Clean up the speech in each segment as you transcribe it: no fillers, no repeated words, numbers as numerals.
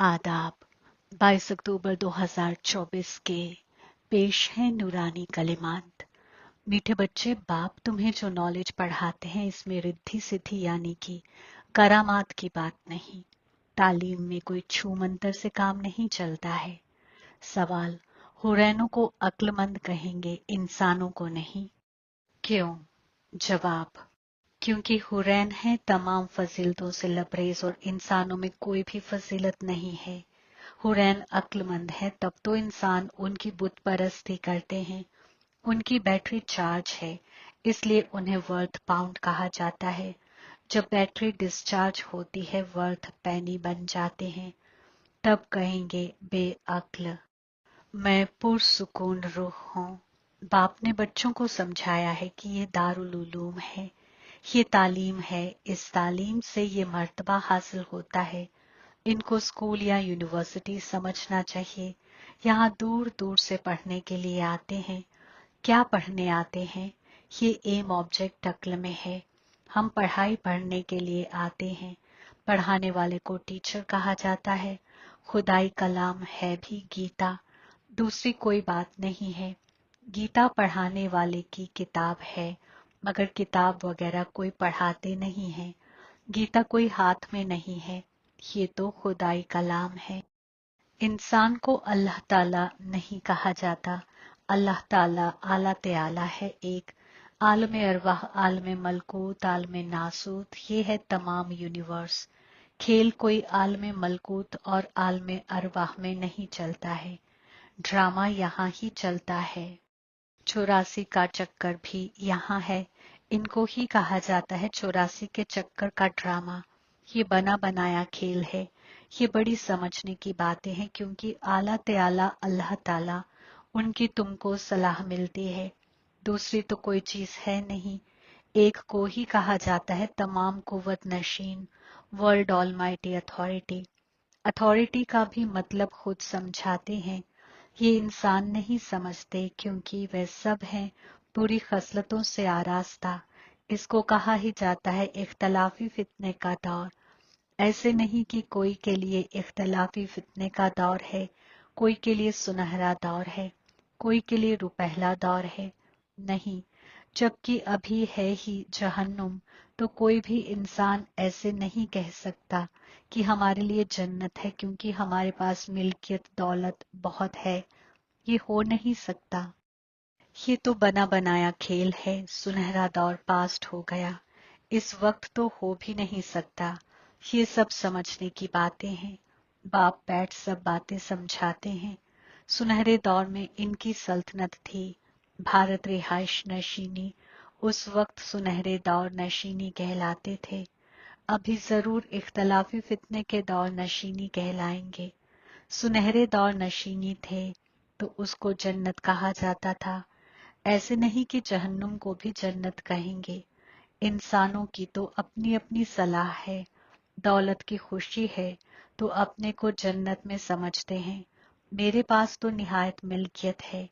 आदाब। 22 अक्टूबर 2024 के पेश हैं नूरानी कलिमात। मीठे बच्चे, बाप तुम्हें जो नॉलेज पढ़ाते हैं इसमें रिद्धि सिद्धि यानी कि करामात की बात नहीं। तालीम में कोई छू मंतर से काम नहीं चलता है। सवाल, हुरैनों को अक्लमंद कहेंगे, इंसानों को नहीं, क्यों? जवाब, क्योंकि हुरैन है तमाम फजीलतों से लबरेज और इंसानों में कोई भी फजीलत नहीं है। हुरैन अक्लमंद है तब तो इंसान उनकी बुत परस्ती करते हैं। उनकी बैटरी चार्ज है, इसलिए उन्हें वर्थ पाउंड कहा जाता है। जब बैटरी डिस्चार्ज होती है वर्थ पैनी बन जाते हैं, तब कहेंगे बेअक्ल। मैं पुरसुकून रूह हूँ। बाप ने बच्चों को समझाया है कि ये दारुल उलूम है, ये तालीम है। इस तालीम से ये मर्तबा हासिल होता है। इनको स्कूल या यूनिवर्सिटी समझना चाहिए। यहाँ दूर दूर से पढ़ने के लिए आते हैं। क्या पढ़ने आते हैं? ये एम ऑब्जेक्ट अक्ल में है। हम पढ़ाई पढ़ने के लिए आते हैं। पढ़ाने वाले को टीचर कहा जाता है। खुदाई कलाम है भी गीता, दूसरी कोई बात नहीं है। गीता पढ़ाने वाले की किताब है, मगर किताब वगैरह कोई पढ़ाते नहीं है। गीता कोई हाथ में नहीं है, ये तो खुदाई कलाम है। इंसान को अल्लाह ताला नहीं कहा जाता। अल्लाह ताला आला ते आला है एक। आलम अरवाह, आलम मलकूत, आलम नासूत, ये है तमाम यूनिवर्स। खेल कोई आलम मलकूत और आलम अरवाह में नहीं चलता है। ड्रामा यहाँ ही चलता है। 84 का चक्कर भी यहाँ है। इनको ही कहा जाता है 84 के चक्कर का ड्रामा। ये बना बनाया खेल है। ये बड़ी समझने की बातें हैं, क्योंकि आला ते आला अल्लाह ताला, उनकी तुमको सलाह मिलती है। दूसरी तो कोई चीज है नहीं। एक को ही कहा जाता है तमाम कुव्वत नशीन, वर्ल्ड ऑलमाइटी अथॉरिटी। अथॉरिटी का भी मतलब खुद समझाते हैं। ये इंसान नहीं समझते, क्योंकि वे सब हैं बुरी खसलतों से आरास्ता। इसको कहा ही जाता है इख्तलाफी फितने का दौर। ऐसे नहीं कि कोई के लिए इख्तलाफी फितने का दौर है, कोई के लिए सुनहरा दौर है, कोई के लिए रुपहला दौर है। नहीं, जबकि अभी है ही जहन्नुम, तो कोई भी इंसान ऐसे नहीं कह सकता कि हमारे लिए जन्नत है, क्योंकि हमारे पास मिल्कियत दौलत बहुत है। ये हो नहीं सकता। ये तो बना बनाया खेल है। सुनहरा दौर पास्ट हो गया, इस वक्त तो हो भी नहीं सकता। ये सब समझने की बातें हैं। बाप बैठ सब बातें समझाते हैं। सुनहरे दौर में इनकी सल्तनत थी, भारत रिहाइश नशीनी। उस वक्त सुनहरे दौर नशीनी कहलाते थे। अभी जरूर इख्तलाफी फितने के दौर नशीनी कहलाएंगे। सुनहरे दौर नशीनी थे तो उसको जन्नत कहा जाता था। ऐसे नहीं कि जहन्नुम को भी जन्नत कहेंगे। इंसानों की तो अपनी अपनी सलाह है। दौलत की खुशी है तो अपने को जन्नत में समझते हैं। मेरे पास तो निहायत मिल्कियत है,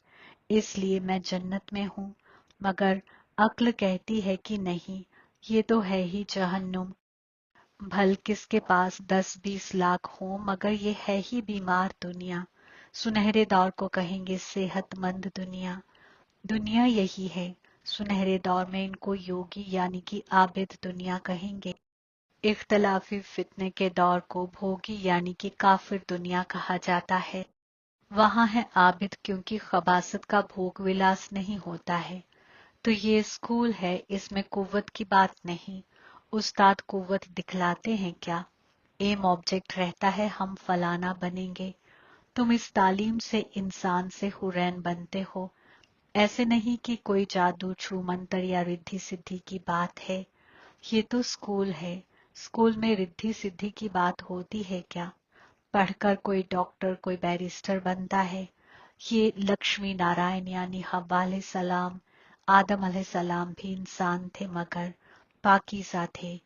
इसलिए मैं जन्नत में हूँ। मगर अक्ल कहती है कि नहीं, ये तो है ही जहन्नुम। भल किसके पास 10-20 लाख हो, मगर ये है ही बीमार दुनिया। सुनहरे दौर को कहेंगे सेहतमंद दुनिया। दुनिया यही है। सुनहरे दौर में इनको योगी यानी कि आबिद दुनिया कहेंगे। इख्तलाफी फितने के दौर को भोगी यानी कि काफिर दुनिया कहा जाता है। वहां है आबिद, क्योंकि खबासत का भोग विलास नहीं होता है। तो ये स्कूल है, इसमें कुव्वत की बात नहीं। उस्ताद कुव्वत दिखलाते हैं क्या? एम ऑब्जेक्ट रहता है हम फलाना बनेंगे। तुम इस तालीम से इंसान से हुरैन बनते हो। ऐसे नहीं कि कोई जादू छू मंतर या रिद्धि सिद्धि की बात है। ये तो स्कूल है। स्कूल में रिद्धि सिद्धि की बात होती है क्या? पढ़कर कोई डॉक्टर कोई बैरिस्टर बनता है। ये लक्ष्मी नारायण यानी हव्वा अलैहिस्सलाम, आदम अलैहिस्सलाम भी इंसान थे मगर पाकीज़ा थे,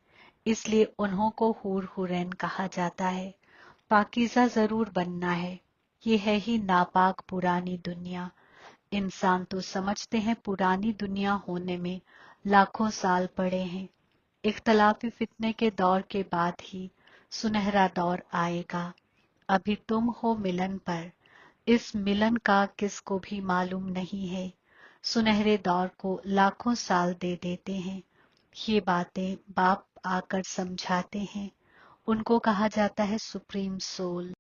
इसलिए उन्हों को हूर हुरैन कहा जाता है। पाकीज़ा जरूर बनना है। ये है ही नापाक पुरानी दुनिया। इंसान तो समझते हैं पुरानी दुनिया होने में लाखों साल पड़े हैं। इख्तलाफी फितने के दौर के बाद ही सुनहरा दौर आएगा। अभी तुम हो मिलन पर, इस मिलन का किसको भी मालूम नहीं है। सुनहरे दौर को लाखों साल दे देते हैं। ये बातें बाप आकर समझाते हैं। उनको कहा जाता है सुप्रीम सोल।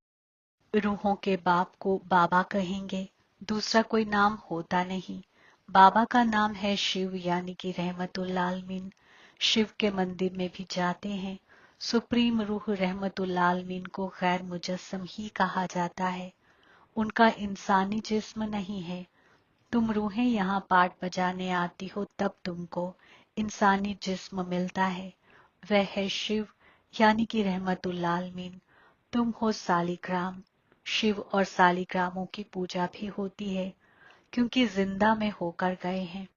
रूहों के बाप को बाबा कहेंगे, दूसरा कोई नाम होता नहीं। बाबा का नाम है शिव यानी कि रहमतुल आलमीन। शिव के मंदिर में भी जाते हैं। सुप्रीम रूह रहमतुल आलमीन को गैर मुजस्सम ही कहा जाता है। उनका इंसानी जिस्म नहीं है। तुम रूहें यहाँ पाठ बजाने आती हो तब तुमको इंसानी जिस्म मिलता है। वह है शिव यानी कि रहमतुल आलमीन। तुम हो सालिग्राम। शिव और सालिग्रामों की पूजा भी होती है, क्योंकि जिंदा में होकर गए हैं,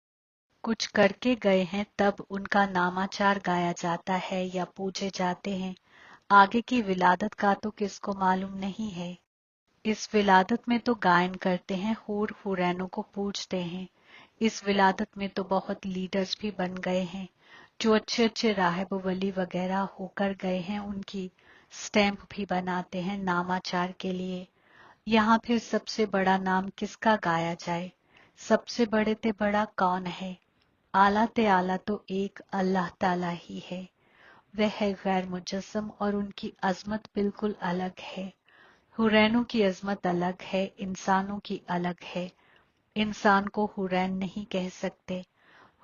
कुछ करके गए हैं, तब उनका नामाचार गाया जाता है या पूजे जाते हैं। आगे की विलादत का तो किसको मालूम नहीं है। इस विलादत में तो गायन करते हैं, हूर हुरैनों को पूजते हैं। इस विलादत में तो बहुत लीडर्स भी बन गए हैं। जो अच्छे अच्छे राहिब वली वगैरह होकर गए हैं, उनकी स्टैंप भी बनाते हैं नामाचार के लिए। यहाँ फिर सबसे बड़ा नाम किसका गाया जाए। सबसे बड़े ते बड़ा कौन है। आला ते आला तो एक अल्लाह ताला ही है। वह है गैर मुजस्सम और उनकी अजमत बिल्कुल अलग है। हुरैनों की अजमत अलग है, इंसानों की अलग है। इंसान को हुरैन नहीं कह सकते।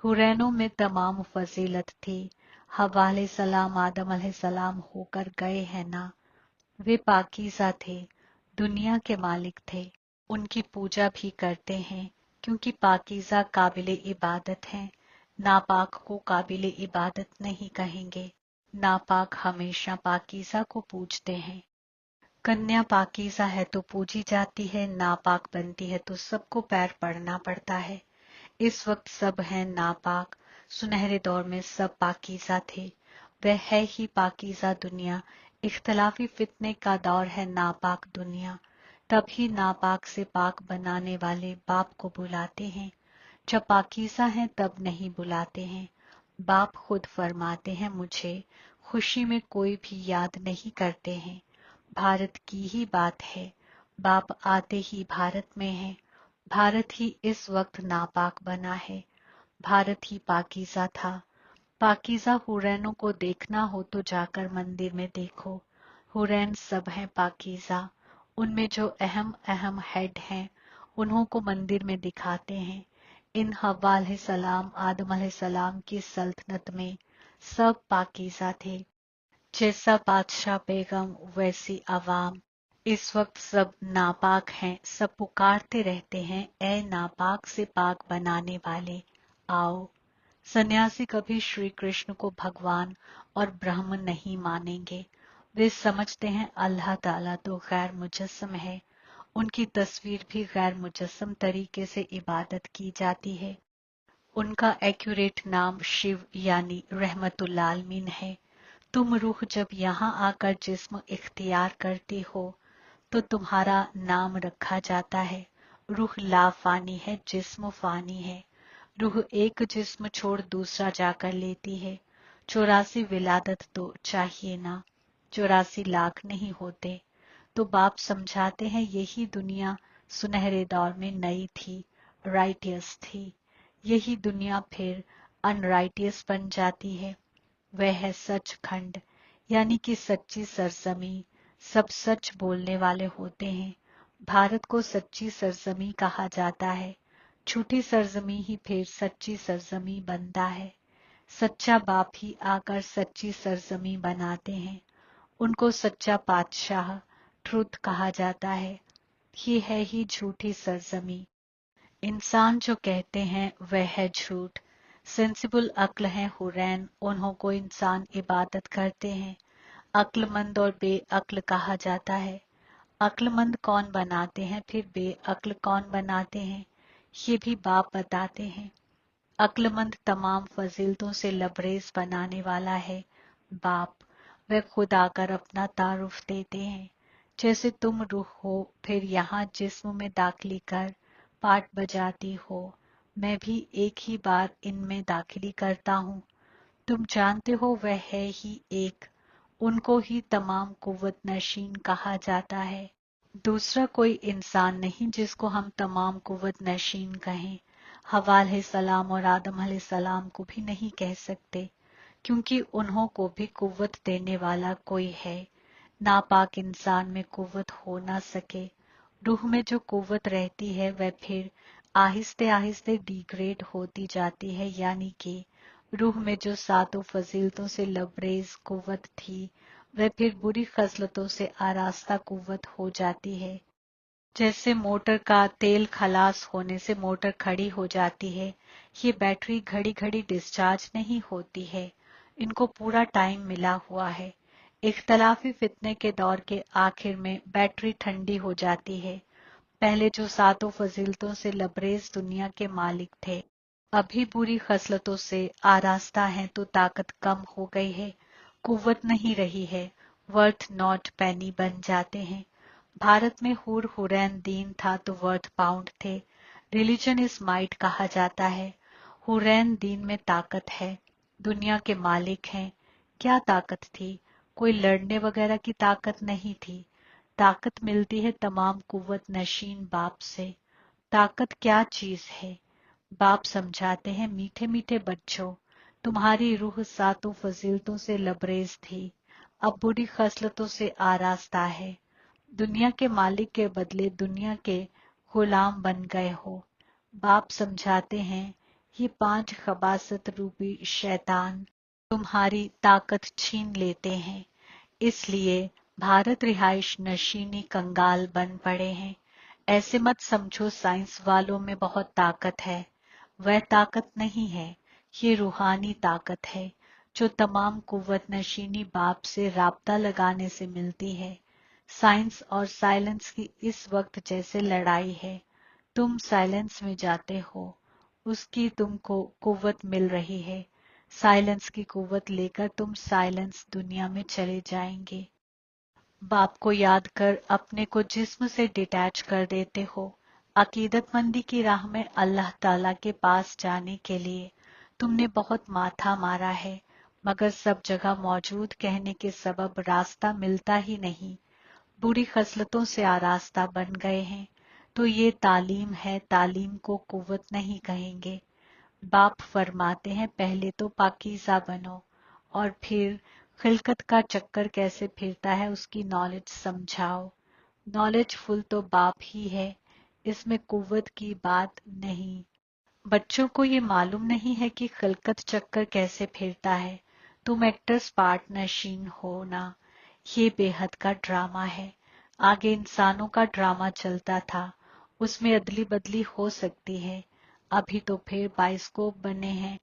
हुरैनों में तमाम फजीलत थी। हव्वा अलैहिस्सलाम आदम अलैहिस्सलाम होकर गए हैं ना। वे पाकीज़ा थे, दुनिया के मालिक थे। उनकी पूजा भी करते हैं, क्योंकि पाकीज़ा काबिले इबादत हैं। नापाक को काबिले इबादत नहीं कहेंगे। नापाक हमेशा पाकीज़ा को पूजते हैं। कन्या पाकीज़ा है तो पूजी जाती है, नापाक बनती है तो सबको पैर पड़ना पड़ता है। इस वक्त सब हैं नापाक। सुनहरे दौर में सब पाकीज़ा थे। वह है ही पाकीज़ा दुनिया। इख्तलाफी फितने का दौर है नापाक दुनिया। तभी नापाक से पाक बनाने वाले बाप को बुलाते हैं। जब पाकीज़ा हैं तब नहीं बुलाते हैं। बाप खुद फरमाते हैं, मुझे खुशी में कोई भी याद नहीं करते हैं। भारत की ही बात है। बाप आते ही भारत में है। भारत ही इस वक्त नापाक बना है। भारत ही पाकीज़ा था। पाकीज़ा हुरैनों को देखना हो तो जाकर मंदिर में देखो। हुरैन सब हैं पाकीज़ा। उनमें जो अहम अहम हेड हैं, उन्हों को मंदिर में दिखाते हैं। इन हव्वा अलैहिस्सलाम आदम अलैहिस्सलाम की सल्तनत में सब पाकीज़ा थे। जैसा बादशाह बेगम वैसी आवाम। इस वक्त सब नापाक हैं। सब पुकारते रहते हैं, ए नापाक से पाक बनाने वाले आओ। सन्यासी कभी श्री कृष्ण को भगवान और ब्रह्म नहीं मानेंगे। वे समझते हैं अल्लाह ताला तो गैर मुजस्सम है। उनकी तस्वीर भी गैर मुजस्सम तरीके से इबादत की जाती है। उनका एक्यूरेट नाम शिव यानी रहमतुल आलमीन है। तुम रूह जब यहाँ आकर जिस्म इख्तियार करती हो तो तुम्हारा नाम रखा जाता है। रूह ला फानी है, जिस्म फानी है। रूह एक जिस्म छोड़ दूसरा जाकर लेती है। 84 विलादत तो चाहिए ना, 84 लाख नहीं होते। तो बाप समझाते हैं यही दुनिया सुनहरे दौर में नई थी, राइटियस थी। यही दुनिया फिर अनराइटियस बन जाती है। वह है सचखंड यानी कि सच्ची सरजमी। सब सच बोलने वाले होते हैं। भारत को सच्ची सरजमी कहा जाता है। झूठी सरजमी ही फिर सच्ची सरजमी बनता है। सच्चा बाप ही आकर सच्ची सरजमी बनाते हैं। उनको सच्चा पातशाह ट्रुथ कहा जाता है। ये है ही झूठी सरजमी। इंसान जो कहते हैं वह है झूठ। सेंसिबल अक्ल है हुरैन, उन्हों को इंसान इबादत करते हैं। अक्लमंद और बेअक्ल कहा जाता है। अक्लमंद कौन बनाते हैं, फिर बेअक्ल कौन बनाते हैं, ये भी बाप बताते हैं। अक्लमंद तमाम फजीलतों से लबरेज बनाने वाला है बाप। वह खुद आकर अपना तारुफ देते हैं। जैसे तुम रूह हो, फिर यहाँ जिस्म में दाखिली कर पाठ बजाती हो। मैं भी एक ही बार इनमें दाखिली करता हूँ। तुम जानते हो वह है ही एक। उनको ही तमाम कुव्वत नशीन कहा जाता है। दूसरा कोई इंसान नहीं जिसको हम तमाम कुव्वत नशीन कहें। हवा अलैहिस्सलाम और आदम अलैहिस्सलाम को भी नहीं कह सकते, क्योंकि उन्हों को भी कुव्वत देने वाला कोई है। नापाक इंसान में कुव्वत हो ना सके। रूह में जो कुव्वत रहती है वह फिर आहिस्ते आहिस्ते डिग्रेड होती जाती है, यानी कि रूह में जो सातों फजीलतों से लबरेज कुव्वत थी वह फिर बुरी खसलतों से आरास्ता कुव्वत हो जाती है। जैसे मोटर का तेल खलास होने से मोटर खड़ी हो जाती है, ये बैटरी घड़ी घड़ी डिस्चार्ज नहीं होती है, इनको पूरा टाइम मिला हुआ है। इख्तलाफी फितने के दौर के आखिर में बैटरी ठंडी हो जाती है। पहले जो सातों फजीलतों से लबरेज दुनिया के मालिक थे, अभी बुरी खसलतों से आरास्ता हैं तो ताकत कम हो गई है, कुव्वत नहीं रही है, वर्थ नॉट पैनी बन जाते हैं। भारत में हुर हुरैन दीन था तो वर्थ पाउंड थे। रिलीजन इज माइट कहा जाता है। हुरैन दीन में ताकत है, दुनिया के मालिक हैं। क्या ताकत थी? कोई लड़ने वगैरह की ताकत नहीं थी। ताकत मिलती है तमाम कुव्वत नशीन बाप से। ताकत क्या चीज है? बाप समझाते हैं, मीठे मीठे बच्चों, तुम्हारी रूह सातों फजीलतों से लबरेज थी, अब बुरी खसलतों से आरास्ता है। दुनिया के मालिक के बदले दुनिया के गुलाम बन गए हो। बाप समझाते हैं, ये 5 खबासत रूपी शैतान तुम्हारी ताकत छीन लेते हैं, इसलिए भारत रिहाइश नशीनी कंगाल बन पड़े हैं। ऐसे मत समझो साइंस वालों में बहुत ताकत है, वह ताकत नहीं है, ये रूहानी ताकत है जो तमाम कुव्वत नशीनी बाप से राब्ता लगाने से मिलती है। साइंस और साइलेंस की इस वक्त जैसे लड़ाई है, तुम साइलेंस में जाते हो, उसकी तुमको कुव्वत मिल रही है। साइलेंस की कुव्वत लेकर तुम साइलेंस दुनिया में चले जाएंगे। बाप को याद कर अपने को जिस्म से डिटैच कर देते हो। अकीदतमंदी की राह में अल्लाह ताला के पास जाने के लिए तुमने बहुत माथा मारा है, मगर सब जगह मौजूद कहने के सबब रास्ता मिलता ही नहीं। बुरी खसलतों से आरास्ता बन गए हैं, तो ये तालीम है, तालीम को कुव्वत नहीं कहेंगे। बाप फरमाते हैं, पहले तो पाकीज़ा बनो और फिर खिलकत का चक्कर कैसे फिरता है उसकी नॉलेज समझाओ। नॉलेज फुल तो बाप ही है, इसमें कुव्वत की बात नहीं। बच्चों को ये मालूम नहीं है कि खिलकत चक्कर कैसे फिरता है। तुम एक्टर्स पार्ट नशीन हो ना, ये बेहद का ड्रामा है। आगे इंसानों का ड्रामा चलता था, उसमें अदली बदली हो सकती है। अभी तो फिर बाइस्कोप बने हैं।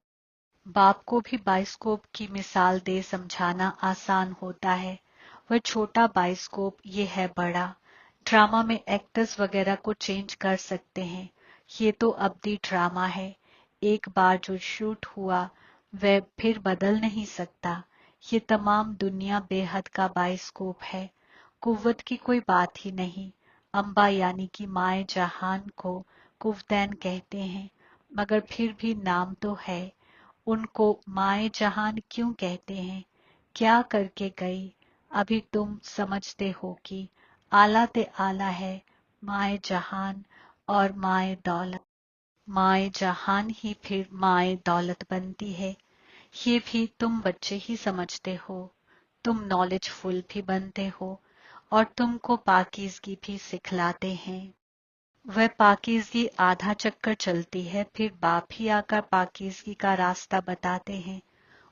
बाप को भी बाइस्कोप की मिसाल दे समझाना आसान होता है। वह छोटा बाइस्कोप, ये है बड़ा। ड्रामा में एक्टर्स वगैरह को चेंज कर सकते हैं, ये तो अबदी ड्रामा है। एक बार जो शूट हुआ वह फिर बदल नहीं सकता। ये तमाम दुनिया बेहद का बाइस्कोप है, कुव्वत की कोई बात ही नहीं। अम्बा यानी कि माए जहान को कुव्वतैन कहते हैं, मगर फिर भी नाम तो है। उनको माए जहान क्यों कहते हैं? क्या करके गई? अभी तुम समझते हो कि आला ते आला है माए जहान और माए दौलत। माए जहान ही फिर माए दौलत बनती है, ये भी तुम बच्चे ही समझते हो। तुम नॉलेजफुल भी बनते हो और तुमको पाकीज़गी भी सिखलाते हैं। वह पाकीज़गी आधा चक्कर चलती है, फिर बाप ही आकर पाकीज़गी का रास्ता बताते हैं।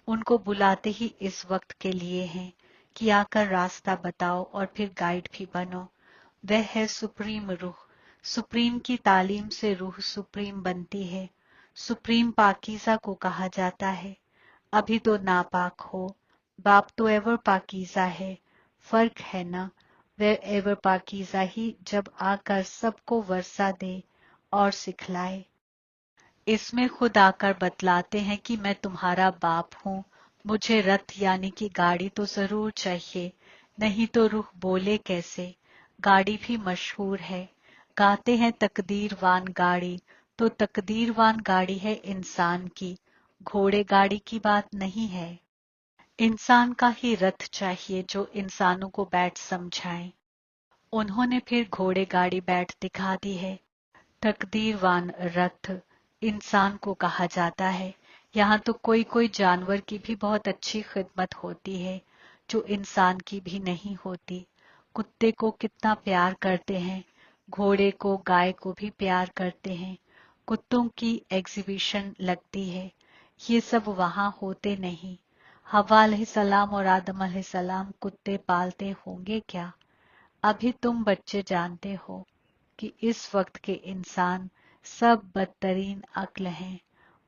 उनको बुलाते ही इस वक्त के लिए हैं कि आकर रास्ता बताओ और फिर गाइड भी बनो। वह है सुप्रीम रूह। सुप्रीम की तालीम से रूह सुप्रीम बनती है। सुप्रीम पाकीज़ा को कहा जाता है। अभी तो नापाक हो, बाप तो एवर पाकीज़ा है। फर्क है ना, वह एवर पाकीज़ा ही जब आकर सबको वर्षा दे और सिखलाए। इसमें खुद आकर बतलाते हैं कि मैं तुम्हारा बाप हूँ, मुझे रथ यानी कि गाड़ी तो जरूर चाहिए, नहीं तो रूह बोले कैसे। गाड़ी भी मशहूर है, गाते हैं तकदीरवान गाड़ी, तो तकदीरवान गाड़ी है इंसान की, घोड़े गाड़ी की बात नहीं है। इंसान का ही रथ चाहिए जो इंसानों को बैठ समझाए। उन्होंने फिर घोड़े गाड़ी बैठ दिखा दी है। तकदीरवान रथ इंसान को कहा जाता है। यहाँ तो कोई कोई जानवर की भी बहुत अच्छी खिदमत होती है जो इंसान की भी नहीं होती। कुत्ते को कितना प्यार करते हैं, घोड़े को गाय को भी प्यार करते हैं। कुत्तों की एग्जीबिशन लगती है, ये सब वहां होते नहीं। हवा अलैहिस्सलाम और आदम अलैहिस्सलाम कुत्ते पालते होंगे क्या? अभी तुम बच्चे जानते हो कि इस वक्त के इंसान सब बदतरीन अक्ल हैं।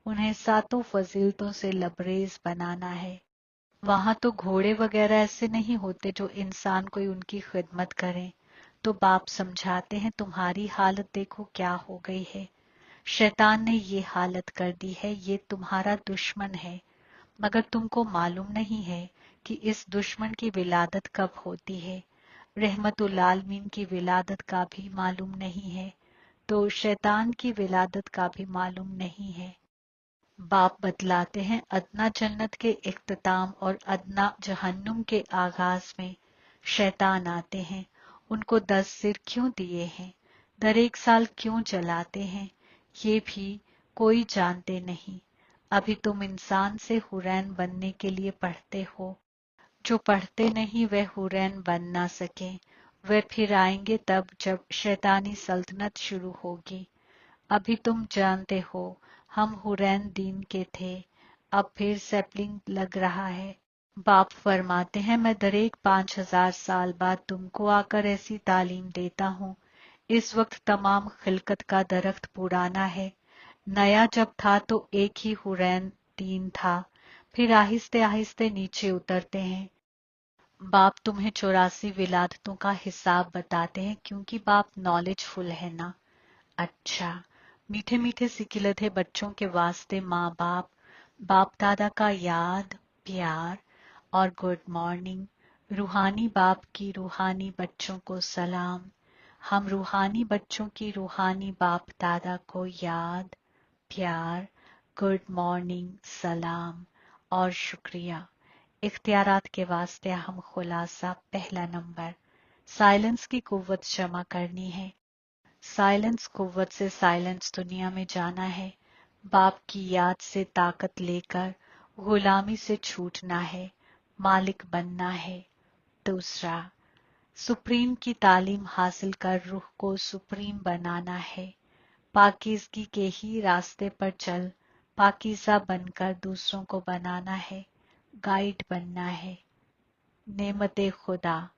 उन्हें सातों फजीलतों से लबरेज बनाना है। वहां तो घोड़े वगैरह ऐसे नहीं होते जो इंसान कोई उनकी खिदमत करें। तो बाप समझाते हैं तुम्हारी हालत देखो क्या हो गई है। शैतान ने ये हालत कर दी है, ये तुम्हारा दुश्मन है। मगर तुमको मालूम नहीं है कि इस दुश्मन की विलादत कब होती है। रहमतुल आलमीन की विलादत का भी मालूम नहीं है, तो शैतान की विलादत का भी मालूम नहीं है। बाप बतलाते हैं अदना जन्नत के इख्तिताम और अदना जहन्नुम के आगाज में शैतान आते हैं। उनको 10 सिर क्यों दिए हैं, दर एक साल क्यों जलाते हैं, ये भी कोई जानते नहीं। अभी तुम इंसान से हुरैन बनने के लिए पढ़ते हो। जो पढ़ते नहीं वे हुरैन बन ना सके। वे फिर आएंगे तब जब शैतानी सल्तनत शुरू होगी। अभी तुम जानते हो हम हुरैन दीन के थे, अब फिर सैपलिंग लग रहा है। बाप फरमाते हैं मैं दरेक 5000 साल बाद तुमको आकर ऐसी तालीम देता हूँ। इस वक्त तमाम खिलकत का दरख्त पुराना है। नया जब था तो एक ही हुरैन दीन था, फिर आहिस्ते आहिस्ते नीचे उतरते हैं। बाप तुम्हें 84 विलादतों का हिसाब बताते हैं क्योंकि बाप नॉलेजफुल है ना। अच्छा, मीठे मीठे सिकिलत है बच्चों के वास्ते माँ बाप, बाप दादा का याद, प्यार और गुड मॉर्निंग। रूहानी बाप की रूहानी बच्चों को सलाम। हम रूहानी बच्चों की रूहानी बाप दादा को याद, प्यार, गुड मॉर्निंग, सलाम और शुक्रिया। इख्तियारात के वास्ते हम खुलासा पहला नंबर, साइलेंस की कुव्वत जमा करनी है। साइलेंस कुव्वत से साइलेंस दुनिया में जाना है। बाप की याद से ताकत लेकर गुलामी से छूटना है, मालिक बनना है। दूसरा, सुप्रीम की तालीम हासिल कर रूह को सुप्रीम बनाना है। पाकीज़गी के ही रास्ते पर चल, पाकीज़ा बनकर दूसरों को बनाना है, गाइड बनना है। नेमते खुदा,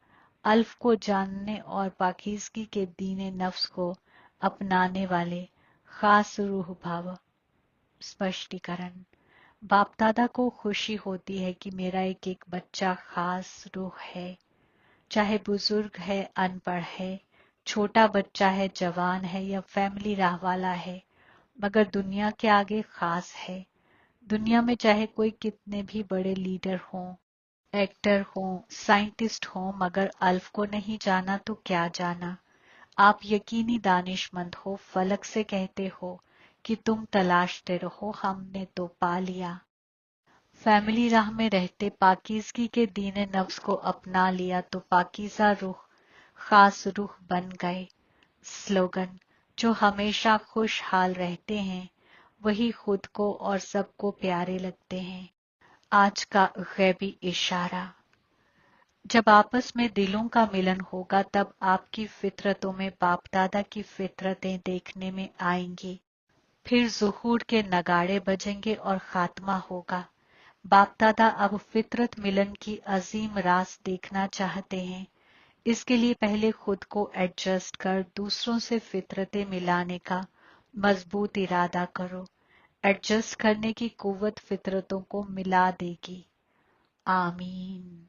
अल्फ को जानने और पाकीज़गी के दीने नफ्स को अपनाने वाले खास रूह भाव। स्पष्टीकरण, बाप दादा को खुशी होती है कि मेरा एक एक बच्चा खास रूह है। चाहे बुजुर्ग है, अनपढ़ है, छोटा बच्चा है, जवान है या फैमिली राह वाला है, मगर दुनिया के आगे खास है। दुनिया में चाहे कोई कितने भी बड़े लीडर हों, एक्टर हों, साइंटिस्ट हों, मगर अल्फ को नहीं जाना तो क्या जाना। आप यकीनी दानिशमंद हो, फलक से कहते हो कि तुम तलाशते रहो, हमने तो पा लिया। फैमिली राह में रहते पाकीज़गी के दीने नफ्स को अपना लिया तो पाकीज़ा रूह, खास रूह बन गए। स्लोगन, जो हमेशा खुशहाल रहते हैं वही खुद को और सबको प्यारे लगते हैं। आज का गैबी इशारा, जब आपस में दिलों का मिलन होगा तब आपकी फितरतों में बाप दादा की फितरतें देखने में आएंगी। फिर ज़ुहूर के नगाड़े बजेंगे और खात्मा होगा। बाप दादा अब फितरत मिलन की अजीम रास देखना चाहते हैं। इसके लिए पहले खुद को एडजस्ट कर दूसरों से फितरतें मिलाने का मजबूत इरादा करो। एडजस्ट करने की कुव्वत फितरतों को मिला देगी। आमीन।